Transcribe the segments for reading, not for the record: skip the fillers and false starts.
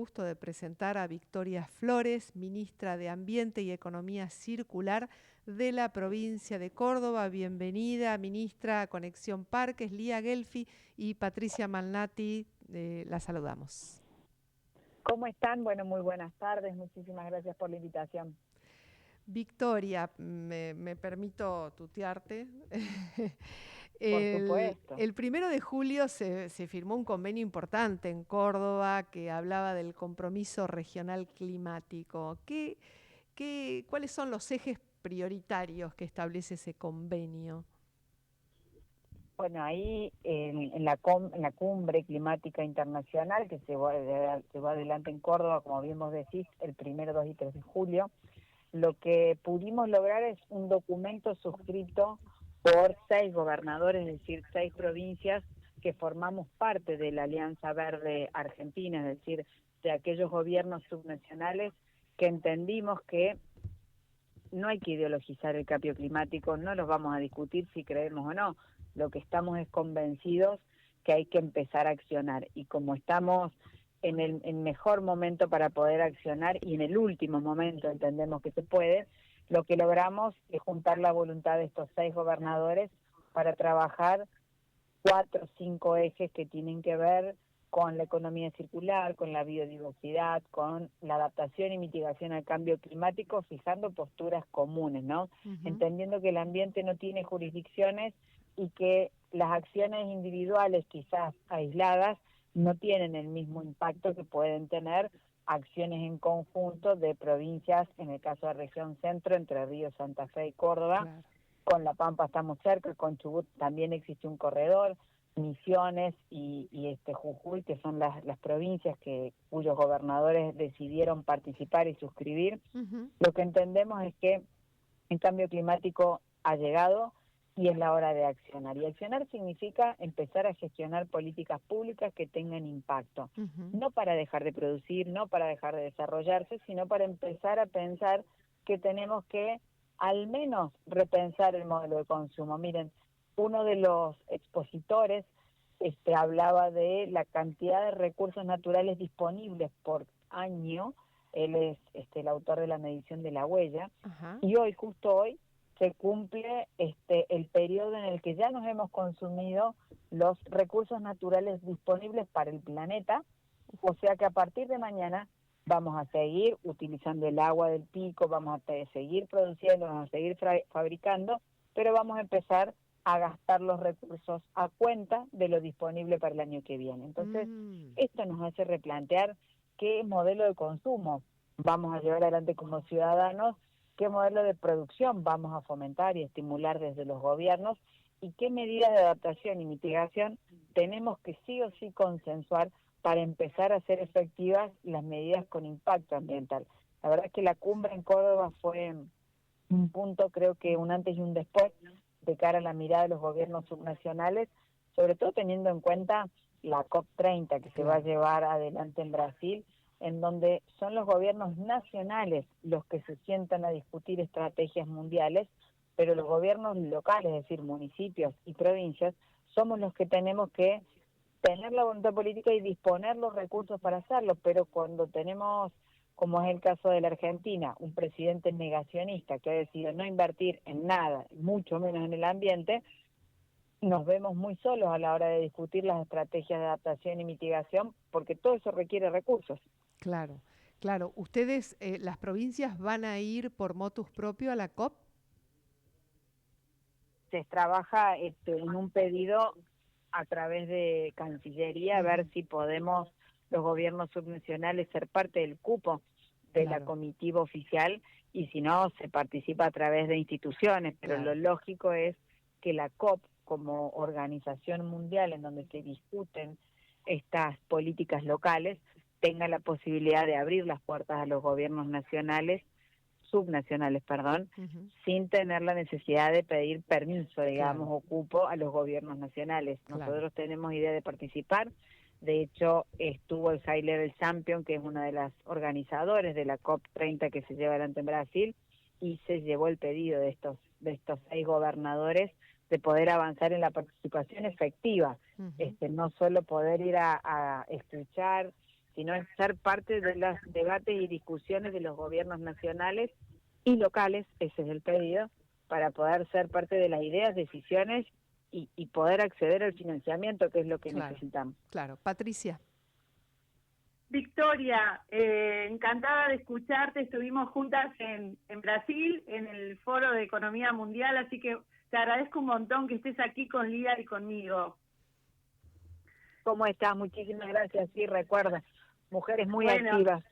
gusto de presentar a Victoria Flores, ministra de Ambiente y Economía Circular de la provincia de Córdoba. Bienvenida, ministra, a Conexión Parques. Lía Gelfi y Patricia Malnati, la saludamos. ¿Cómo están? Bueno, muy buenas tardes. Muchísimas gracias por la invitación. Victoria, me permito tutearte. Por supuesto. El 1 de julio se firmó un convenio importante en Córdoba que hablaba del compromiso regional climático. ¿Cuáles son los ejes prioritarios que establece ese convenio? Bueno, ahí en la cumbre climática internacional que se va adelante en Córdoba, como bien vos decís, el 1, 2 y 3 de julio, lo que pudimos lograr es un documento suscrito por 6 gobernadores, es decir, 6 provincias que formamos parte de la Alianza Verde Argentina, es decir, de aquellos gobiernos subnacionales que entendimos que no hay que ideologizar el cambio climático, no los vamos a discutir si creemos o no. Lo que estamos es convencidos que hay que empezar a accionar. Y como estamos en el mejor momento para poder accionar y en el último momento entendemos que se puede, lo que logramos es juntar la voluntad de estos 6 gobernadores para trabajar 4 o 5 ejes que tienen que ver con la economía circular, con la biodiversidad, con la adaptación y mitigación al cambio climático, fijando posturas comunes, ¿no? Entendiendo que el ambiente no tiene jurisdicciones y que las acciones individuales, quizás aisladas, no tienen el mismo impacto que pueden tener acciones en conjunto de provincias, en el caso de región centro, Entre Ríos, Santa Fe y Córdoba. Claro. Con La Pampa estamos cerca, con Chubut también existe un corredor, Misiones y Jujuy, que son las provincias cuyos gobernadores decidieron participar y suscribir. Lo que entendemos es que el cambio climático ha llegado y es la hora de accionar. Y accionar significa empezar a gestionar políticas públicas que tengan impacto. No para dejar de producir, no para dejar de desarrollarse, sino para empezar a pensar que tenemos que al menos repensar el modelo de consumo. Miren, uno de los expositores hablaba de la cantidad de recursos naturales disponibles por año. Él es el autor de la medición de la huella. Ajá. Y hoy, justo hoy, se cumple el periodo en el que ya nos hemos consumido los recursos naturales disponibles para el planeta, o sea que a partir de mañana vamos a seguir utilizando el agua del pico, vamos a seguir produciendo, vamos a seguir fabricando, pero vamos a empezar a gastar los recursos a cuenta de lo disponible para el año que viene. Entonces, esto nos hace replantear qué modelo de consumo vamos a llevar adelante como ciudadanos, qué modelo de producción vamos a fomentar y estimular desde los gobiernos y qué medidas de adaptación y mitigación tenemos que sí o sí consensuar para empezar a hacer efectivas las medidas con impacto ambiental. La verdad es que la cumbre en Córdoba fue un punto, creo que un antes y un después, de cara a la mirada de los gobiernos subnacionales, sobre todo teniendo en cuenta la COP30 que se va a llevar adelante en Brasil, en donde son los gobiernos nacionales los que se sientan a discutir estrategias mundiales, pero los gobiernos locales, es decir, municipios y provincias, somos los que tenemos que tener la voluntad política y disponer los recursos para hacerlo, pero cuando tenemos, como es el caso de la Argentina, un presidente negacionista que ha decidido no invertir en nada, mucho menos en el ambiente, nos vemos muy solos a la hora de discutir las estrategias de adaptación y mitigación, porque todo eso requiere recursos. Claro, claro. ¿Ustedes, las provincias, van a ir por motus propio a la COP? Se trabaja en un pedido a través de Cancillería, a ver si podemos los gobiernos subnacionales ser parte del cupo de la comitiva oficial, y si no, se participa a través de instituciones, pero lo lógico es que la COP, como organización mundial en donde se discuten estas políticas locales, tenga la posibilidad de abrir las puertas a los gobiernos subnacionales, sin tener la necesidad de pedir permiso, digamos, o cupo a los gobiernos nacionales. Nosotros tenemos idea de participar. De hecho, estuvo el High Level Champion, que es una de las organizadores de la COP30 que se lleva adelante en Brasil, y se llevó el pedido de estos 6 gobernadores de poder avanzar en la participación efectiva, no solo poder ir a escuchar sino es ser parte de los debates y discusiones de los gobiernos nacionales y locales, ese es el pedido, para poder ser parte de las ideas, decisiones y poder acceder al financiamiento, que es lo que necesitamos. Claro. Patricia. Victoria, encantada de escucharte. Estuvimos juntas en Brasil, en el Foro de Economía Mundial, así que te agradezco un montón que estés aquí con Lía y conmigo. ¿Cómo estás? Muchísimas gracias. Sí, recuerda, mujeres muy activas.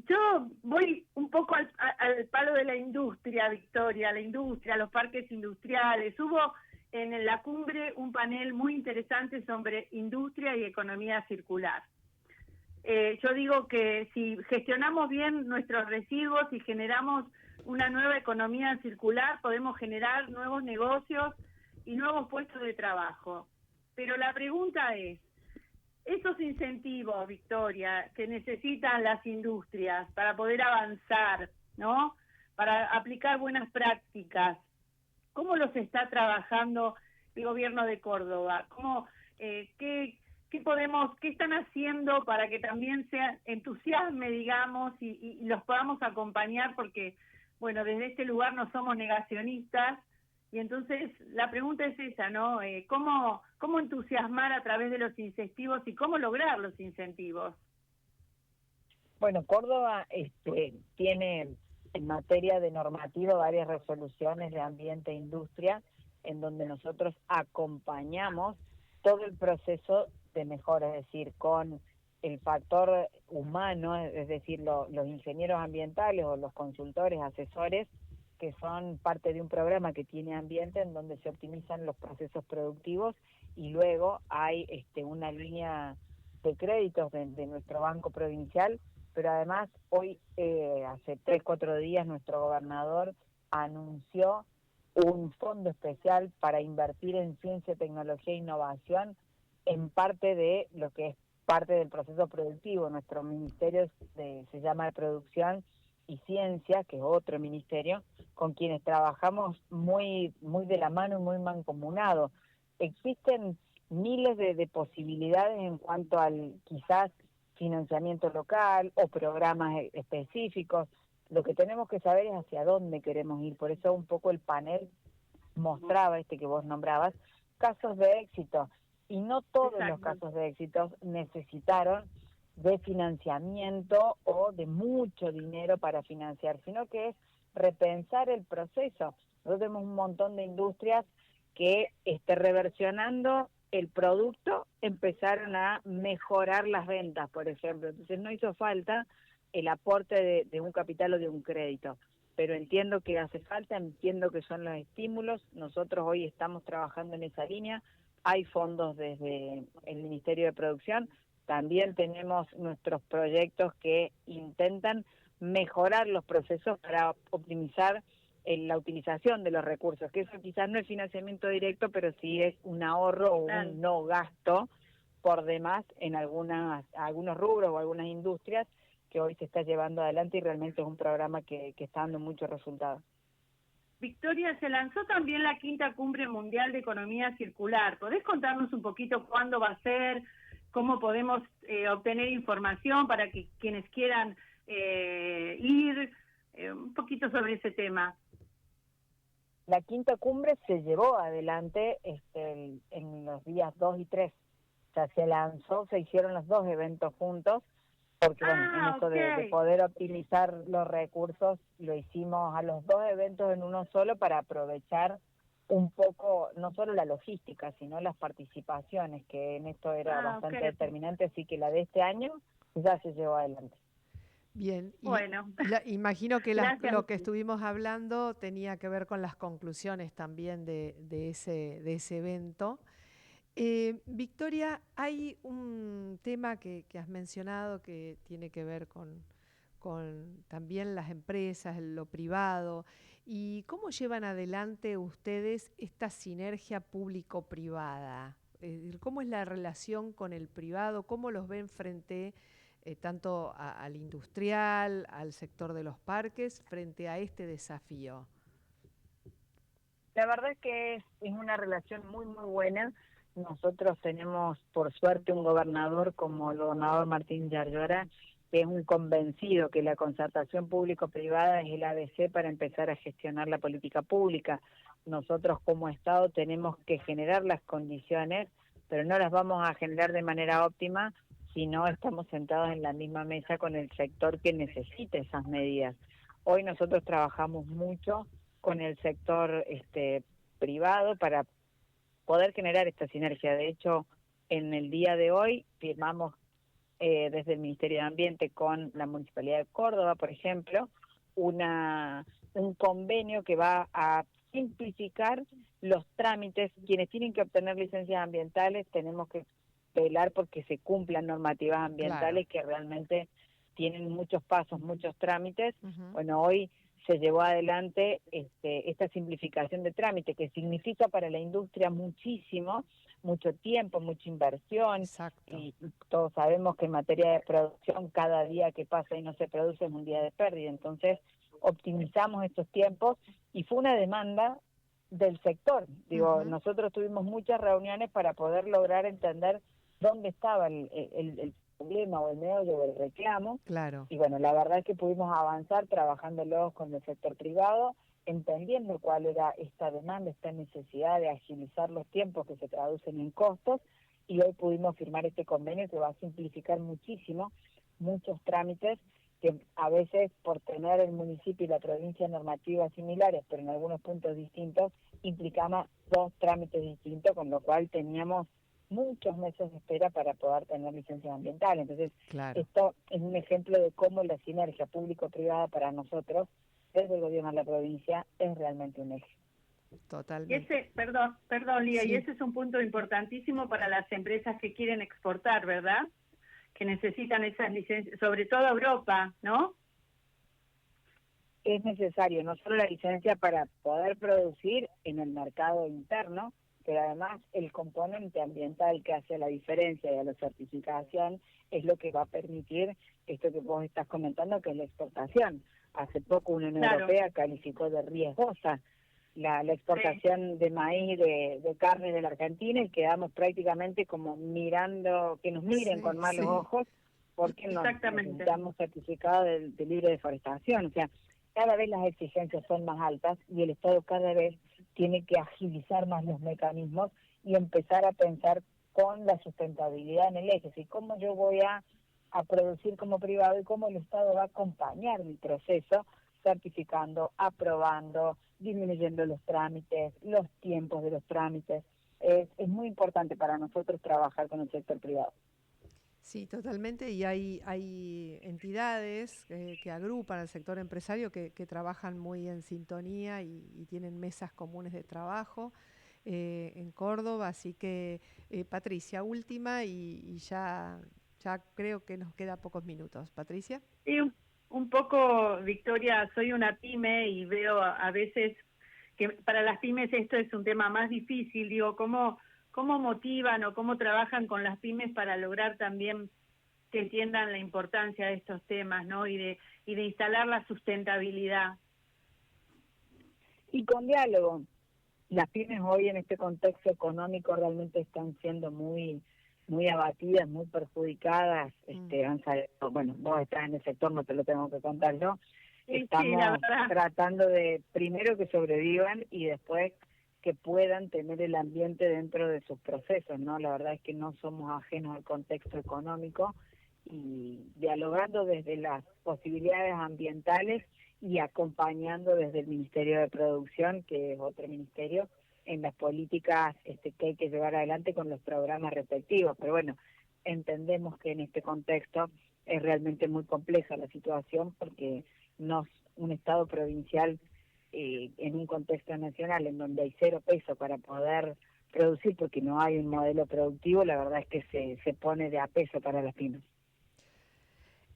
Yo voy un poco al palo de la industria, Victoria, la industria, los parques industriales. Hubo en la cumbre un panel muy interesante sobre industria y economía circular. Yo digo que si gestionamos bien nuestros residuos y generamos una nueva economía circular, podemos generar nuevos negocios y nuevos puestos de trabajo. Pero la pregunta es, esos incentivos, Victoria, que necesitan las industrias para poder avanzar, ¿no? Para aplicar buenas prácticas, ¿cómo los está trabajando el gobierno de Córdoba? ¿Qué están haciendo para que también se entusiasme, digamos, y los podamos acompañar? Porque, bueno, desde este lugar no somos negacionistas. Y entonces la pregunta es esa, ¿no? ¿Cómo entusiasmar a través de los incentivos y cómo lograr los incentivos? Bueno, Córdoba tiene en materia de normativa varias resoluciones de ambiente e industria en donde nosotros acompañamos todo el proceso de mejora, es decir, con el factor humano, es decir, los ingenieros ambientales o los consultores, asesores, que son parte de un programa que tiene ambiente en donde se optimizan los procesos productivos y luego hay una línea de créditos de nuestro banco provincial, pero además hoy, hace 3-4 días, nuestro gobernador anunció un fondo especial para invertir en ciencia, tecnología e innovación en parte de lo que es parte del proceso productivo. Nuestro ministerio se llama de Producción y Ciencia, que es otro ministerio, con quienes trabajamos muy de la mano y muy mancomunado. Existen miles de posibilidades en cuanto al quizás financiamiento local o programas específicos. Lo que tenemos que saber es hacia dónde queremos ir. Por eso un poco el panel mostraba, que vos nombrabas, casos de éxito. Y no todos los casos de éxito necesitaron de financiamiento o de mucho dinero para financiar, sino que es repensar el proceso. Nosotros tenemos un montón de industrias que reversionando el producto empezaron a mejorar las ventas, por ejemplo. Entonces no hizo falta el aporte de un capital o de un crédito, pero entiendo que hace falta, entiendo que son los estímulos. Nosotros hoy estamos trabajando en esa línea, hay fondos desde el Ministerio de Producción, también tenemos nuestros proyectos que intentan mejorar los procesos para optimizar la utilización de los recursos, que eso quizás no es financiamiento directo, pero sí es un ahorro o un no gasto por demás en algunos rubros o algunas industrias que hoy se está llevando adelante y realmente es un programa que está dando muchos resultados. Victoria, se lanzó también la 5ª Cumbre Mundial de Economía Circular. ¿Podés contarnos un poquito cuándo va a ser, cómo podemos obtener información para que quienes quieran ir, un poquito sobre ese tema? La 5ª Cumbre se llevó adelante en los días 2 y 3. O sea, se hicieron los dos eventos juntos, porque en esto de poder optimizar los recursos, lo hicimos a los dos eventos en uno solo para aprovechar un poco, no solo la logística, sino las participaciones, que en esto era bastante determinante, así que la de este año ya se llevó adelante. Bien, bueno, imagino que lo que estuvimos hablando tenía que ver con las conclusiones también de ese evento. Victoria, hay un tema que has mencionado que tiene que ver con también las empresas, lo privado, y cómo llevan adelante ustedes esta sinergia público-privada. ¿Cómo es la relación con el privado? ¿Cómo los ven frente tanto al industrial, al sector de los parques, frente a este desafío? La verdad es que es una relación muy buena. nosotros tenemos por suerte un gobernador como el gobernador Martín Yarlora, que es un convencido que la concertación público-privada es el ABC para empezar a gestionar la política pública. Nosotros como Estado tenemos que generar las condiciones, pero no las vamos a generar de manera óptima si no estamos sentados en la misma mesa con el sector que necesita esas medidas. Hoy nosotros trabajamos mucho con el sector privado para poder generar esta sinergia. De hecho, en el día de hoy firmamos desde el Ministerio de Ambiente con la Municipalidad de Córdoba, por ejemplo, un convenio que va a simplificar los trámites. Quienes tienen que obtener licencias ambientales tenemos que velar porque se cumplan normativas Claro. ambientales que realmente tienen muchos pasos, muchos trámites. Ujú. Bueno, hoy se llevó adelante esta simplificación de trámite que significa para la industria muchísimo, mucho tiempo, mucha inversión, Exacto. y todos sabemos que en materia de producción cada día que pasa y no se produce es un día de pérdida. Entonces optimizamos estos tiempos y fue una demanda del sector. Digo, Ujú. nosotros tuvimos muchas reuniones para poder lograr entender dónde estaba el problema o el meollo del reclamo, Claro. y bueno, la verdad es que pudimos avanzar trabajándolos con el sector privado, entendiendo cuál era esta demanda, esta necesidad de agilizar los tiempos que se traducen en costos, y hoy pudimos firmar este convenio que va a simplificar muchísimo muchos trámites que a veces por tener el municipio y la provincia normativas similares, pero en algunos puntos distintos, implicaba dos trámites distintos, con lo cual teníamos muchos meses de espera para poder tener licencias ambientales. Entonces, Claro. esto es un ejemplo de cómo la sinergia público-privada para nosotros, desde el gobierno de la provincia, es realmente un eje. Y Totalmente. ese, perdón, Lía, y Sí. ese es un punto importantísimo para las empresas que quieren exportar, ¿verdad? Que necesitan esas licencias, sobre todo Europa, ¿no? Es necesario no solo la licencia para poder producir en el mercado interno, pero además el componente ambiental que hace la diferencia de la certificación es lo que va a permitir esto que vos estás comentando, que es la exportación. Hace poco una Unión Claro, Europea calificó de riesgosa la sí, exportación de maíz, de carne de la Argentina, y quedamos prácticamente como mirando, que nos miren Sí, con malos sí. ojos, porque exactamente. necesitamos certificado de libre deforestación. O sea, cada vez las exigencias son más altas y el Estado cada vez tiene que agilizar más los mecanismos y empezar a pensar con la sustentabilidad en el eje. Es decir, cómo yo voy a producir como privado y cómo el Estado va a acompañar mi proceso, certificando, aprobando, disminuyendo los trámites, los tiempos de los trámites. Es muy importante para nosotros trabajar con el sector privado. Sí, totalmente. Y hay entidades que agrupan al sector empresario que trabajan muy en sintonía y tienen mesas comunes de trabajo en Córdoba. Así que, Patricia, última y ya creo que nos queda pocos minutos. Patricia. Sí, un poco, Victoria, soy una pyme y veo a veces que para las pymes esto es un tema más difícil. Digo, ¿cómo motivan o cómo trabajan con las pymes para lograr también que entiendan la importancia de estos temas, ¿no? Y de instalar la sustentabilidad. Y con diálogo, las pymes hoy en este contexto económico realmente están siendo muy abatidas, muy perjudicadas. Mm. Bueno, vos estás en el sector, no te lo tengo que contar yo. Sí, sí, la Estamos verdad. tratando de primero que sobrevivan y después que puedan tener el ambiente dentro de sus procesos, ¿no? La verdad es que no somos ajenos al contexto económico, y dialogando desde las posibilidades ambientales y acompañando desde el Ministerio de Producción, que es otro ministerio, en las políticas que hay que llevar adelante con los programas respectivos. Pero bueno, entendemos que en este contexto es realmente muy compleja la situación, porque no un Estado provincial en un contexto nacional en donde hay 0 pesos para poder producir porque no hay un modelo productivo, la verdad es que se pone de a peso para las pymes.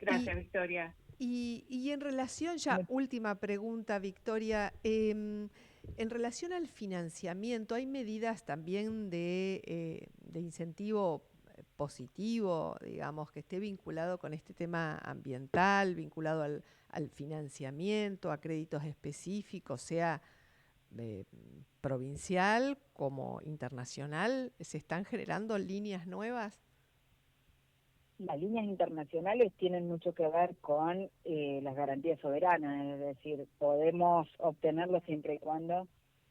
Y, Gracias, Victoria. y en relación, ya Muy- última pregunta, Victoria, en relación al financiamiento, ¿hay medidas también de incentivo positivo, digamos, que esté vinculado con este tema ambiental, vinculado al financiamiento, a créditos específicos, sea provincial como internacional, ¿se están generando líneas nuevas? Las líneas internacionales tienen mucho que ver con las garantías soberanas, es decir, podemos obtenerlo siempre y cuando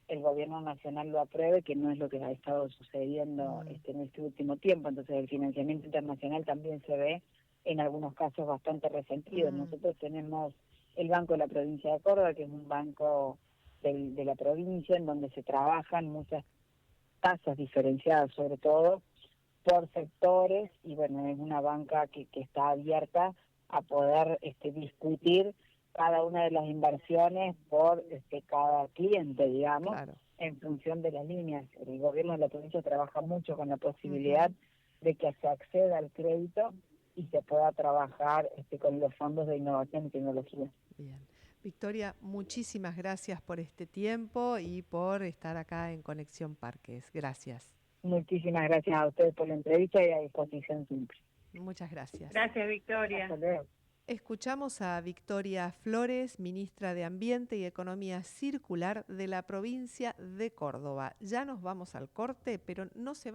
el gobierno nacional lo apruebe, que no es lo que ha estado sucediendo en este último tiempo. Entonces el financiamiento internacional también se ve en algunos casos bastante resentido. Nosotros tenemos el Banco de la Provincia de Córdoba, que es un banco de la provincia en donde se trabajan muchas tasas diferenciadas, sobre todo por sectores, y bueno, es una banca que está abierta a poder discutir cada una de las inversiones por cada cliente, digamos, Claro. en función de las líneas. El gobierno de la provincia trabaja mucho con la posibilidad de que se acceda al crédito y se pueda trabajar con los fondos de innovación y tecnología. Bien. Victoria, muchísimas gracias por este tiempo y por estar acá en Conexión Parques. Gracias. Muchísimas gracias a ustedes por la entrevista y a disposición siempre. Muchas gracias. Gracias, Victoria. Hasta luego. Escuchamos a Victoria Flores, ministra de Ambiente y Economía Circular de la provincia de Córdoba. Ya nos vamos al corte, pero no se va.